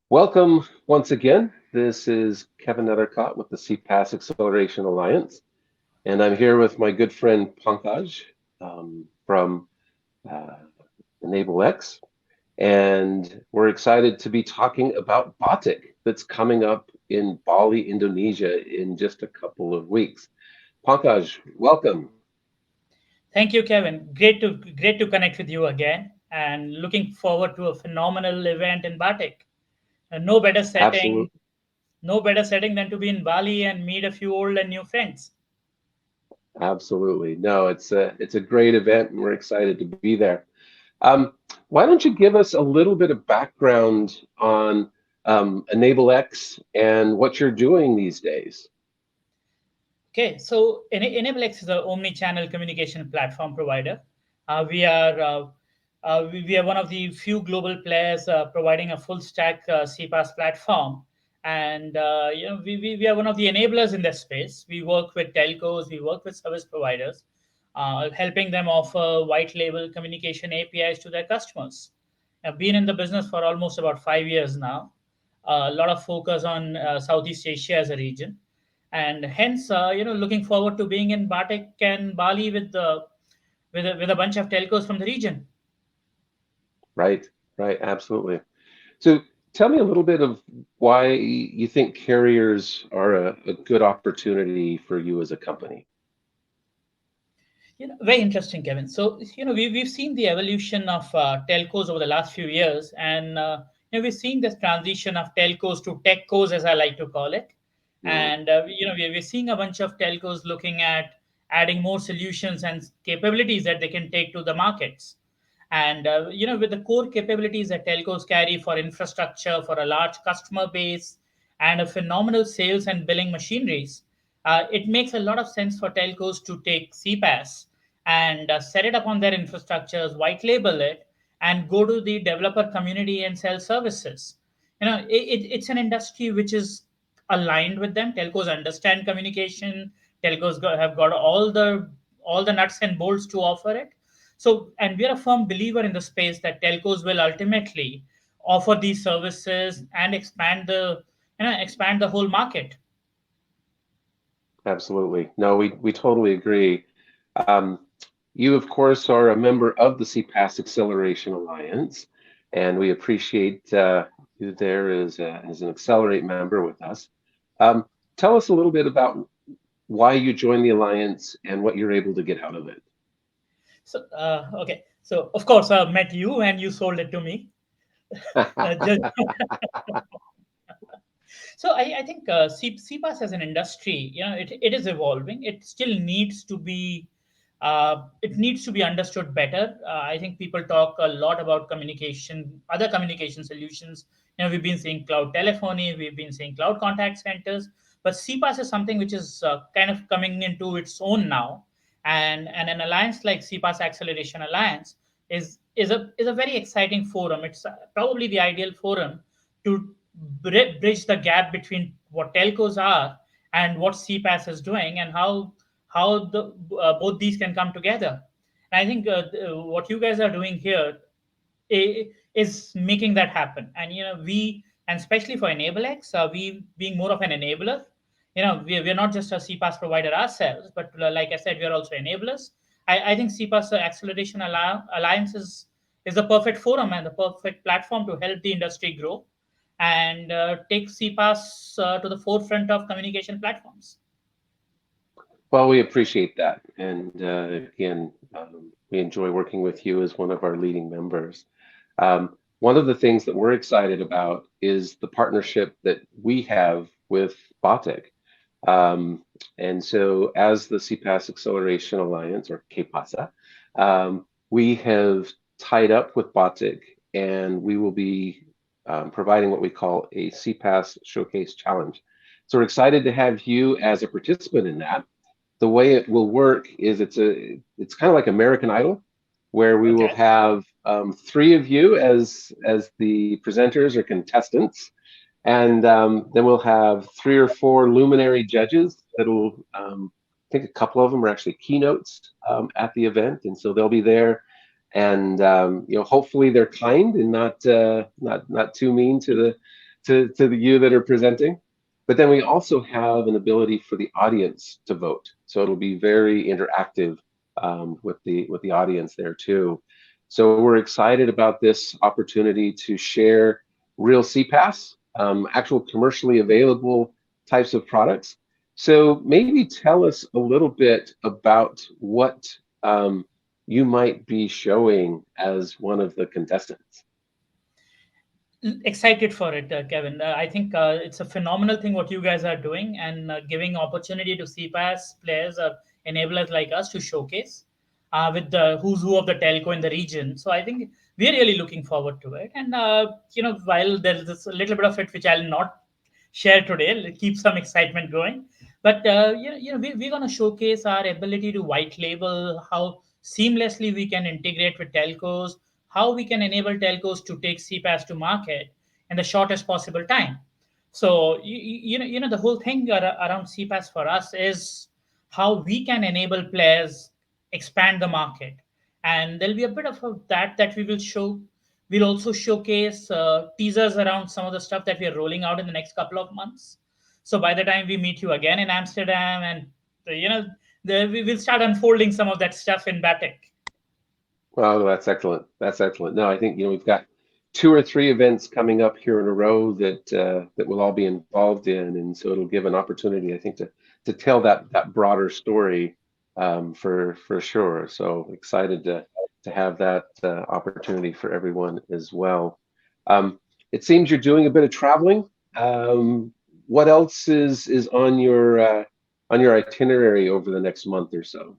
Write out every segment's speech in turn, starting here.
Welcome once again. This is Kevin Nethercott with the CPaaS Acceleration Alliance, and I'm here with my good friend Pankaj from uh, EnableX, and we're excited to be talking about BATIC that's coming up in Bali, Indonesia in just a couple of weeks. Pankaj, welcome. Thank you, Kevin. Great to connect with you again, and looking forward to a phenomenal event in Batik. No better setting, Absolutely. no better setting than to be in Bali and meet a few old and new friends. Absolutely. No, it's a great event, and we're excited to be there. Um, why don't you give us a little bit of background on EnableX and what you're doing these days? Okay, so EnableX is an omni-channel communication platform provider. We are one of the few global players providing a full stack CPaaS platform, and we are one of the enablers in this space. We work with telcos, we work with service providers, helping them offer white label communication APIs to their customers. I've been in the business for almost about 5 years now. A lot of focus on Southeast Asia as a region, and hence, looking forward to being in Batik and Bali with a bunch of telcos from the region. Right, right, absolutely. So tell me a little bit of why you think carriers are a good opportunity for you as a company. Very interesting, Kevin. So, we've seen the evolution of telcos over the last few years, and we've seen this transition of telcos to tech-cos, as I like to call it. Mm, And, we're seeing a bunch of telcos looking at adding more solutions and capabilities that they can take to the markets. And, with the core capabilities that telcos carry for infrastructure, for a large customer base, and a phenomenal sales and billing machineries, it makes a lot of sense for telcos to take CPaaS and set it up on their infrastructures, white label it, and go to the developer community and sell services. It's an industry which is aligned with them. Telcos understand communication. Have got all the nuts and bolts to offer it. So, and we're a firm believer in the space that telcos will ultimately offer these services and expand the whole market. absolutely. No, we totally agree. Um, you, of course, are a member of the CPaaS Acceleration Alliance, and we appreciate you there as an Accelerate member with us. Um, tell us a little bit about why you joined the Alliance and what you're able to get out of it. So, okay. So, of course, I met you and you sold it to me. Just, so, I think CPaaS as an industry, it is evolving. It needs to be understood better. I think people talk a lot about communication, other communication solutions. We've been seeing cloud telephony, we've been seeing cloud contact centers, but CPaaS is something which is kind of coming into its own now. And an alliance like CPaaS Acceleration Alliance is a very exciting forum. It's probably the ideal forum to bridge the gap between what telcos are and what CPaaS is doing, and how the both these can come together. And I think what you guys are doing here is making that happen. And and especially for EnableX, we being more of an enabler. We're not just a CPaaS provider ourselves, but like I said, we are also enablers. I think CPaaS Acceleration Alliance is the perfect forum and the perfect platform to help the industry grow and take CPaaS to the forefront of communication platforms. Well, we appreciate that. And again, we enjoy working with you as one of our leading members. One of the things that we're excited about is the partnership that we have with BATIC. And so, as the CPaaS Acceleration Alliance, or CPaaSAA, we have tied up with BATIC, and we will be providing what we call a CPaaS Showcase Challenge. So, we're excited to have you as a participant in that. The way it will work is it's kind of like American Idol, where we will Okay. have three of you as the presenters or contestants, and then we'll have three or four luminary judges that'll, I think a couple of them are actually keynotes at the event, and so they'll be there, and hopefully they're kind and not too mean to to you that are presenting. But then we also have an ability for the audience to vote. So it'll be very interactive with the audience there too. So we're excited about this opportunity to share real CPaaS, actual commercially available types of products. So maybe tell us a little bit about what you might be showing as one of the contestants. Excited for it, Kevin. I think it's a phenomenal thing what you guys are doing, and giving opportunity to CPaaS players or enablers like us to showcase with the who's who of the telco in the region. So I think we're really looking forward to it. And while there's this a little bit of it which I'll not share today, keep some excitement going. But we're going to showcase our ability to white label, how seamlessly we can integrate with telcos, how we can enable telcos to take CPaaS to market in the shortest possible time. So the whole thing around CPaaS for us is how we can enable players expand the market, and there'll be a bit of that we will show. We'll also showcase teasers around some of the stuff that we are rolling out in the next couple of months. So by the time we meet you again in Amsterdam, and we will start unfolding some of that stuff in BATIC. Oh, that's excellent. That's excellent. No, I think we've got 2 or 3 events coming up here in a row that we'll all be involved in, and so it'll give an opportunity, I think, to tell that broader story for sure. So excited to have that opportunity for everyone as well. It seems you're doing a bit of traveling. What else is on your itinerary over the next month or so?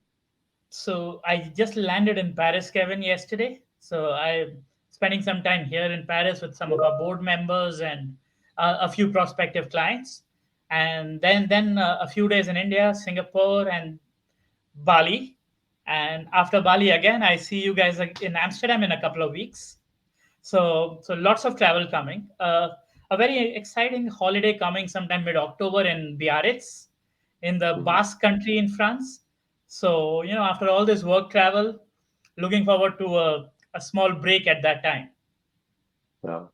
So I just landed in Paris, Kevin, yesterday. So I'm spending some time here in Paris with some of our board members and a few prospective clients, and then a few days in India, Singapore, and Bali. And after Bali again, I see you guys in Amsterdam in a couple of weeks. So lots of travel coming. A very exciting holiday coming sometime mid October in Biarritz, in the Mhm. Basque country in France. So after all this work travel, looking forward to a small break at that time. Well,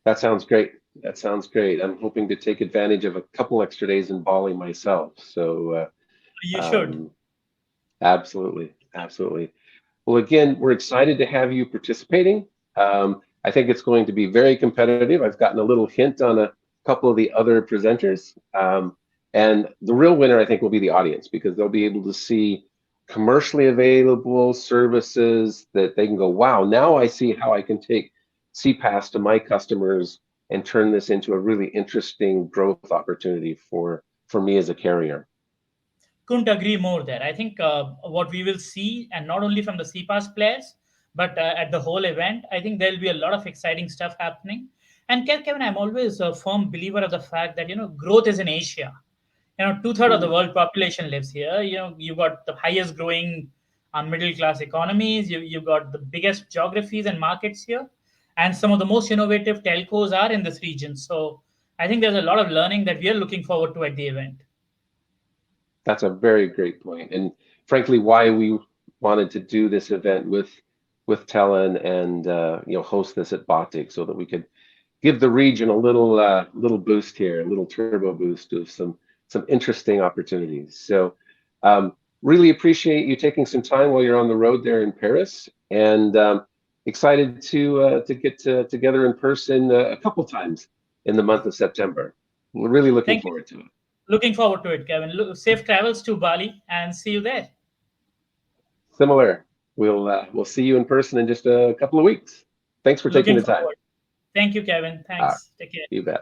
that sounds great. That sounds great. I'm hoping to take advantage of a couple extra days in Bali myself. So You should. um, absolutely, absolutely. Well, again, we're excited to have you participating. I think it's going to be very competitive. I've gotten a little hint on a couple of the other presenters. And the real winner, I think, will be the audience, because they'll be able to see commercially available services that they can go, wow, now I see how I can take CPaaS to my customers and turn this into a really interesting growth opportunity for me as a carrier. Couldn't agree more there. I think what we will see, and not only from the CPaaS players, but at the whole event, I think there'll be a lot of exciting stuff happening. And Kevin, I'm always a firm believer of the fact that growth is in Asia. 2/3 of the Mm, world population lives here. You've got the highest growing middle class economies. You've got the biggest geographies and markets here, and some of the most innovative telcos are in this region. So I think there's a lot of learning that we are looking forward to at the event. that's a very great point, and frankly, why we wanted to do this event with Telen and host this at BATIC, so that we could give the region a little boost here, a little turbo boost of some interesting opportunities. So really appreciate you taking some time while you're on the road there in Paris, and excited to get together in person a couple times in the month of September. We're really looking Thank you. forward to it. Looking forward to it, Kevin. Safe travels to Bali, and see you there. Similar. We'll see you in person in just a couple of weeks. Thanks for taking Looking the time. forward. Thank you, Kevin. Uh, Thanks. Take care. you bet.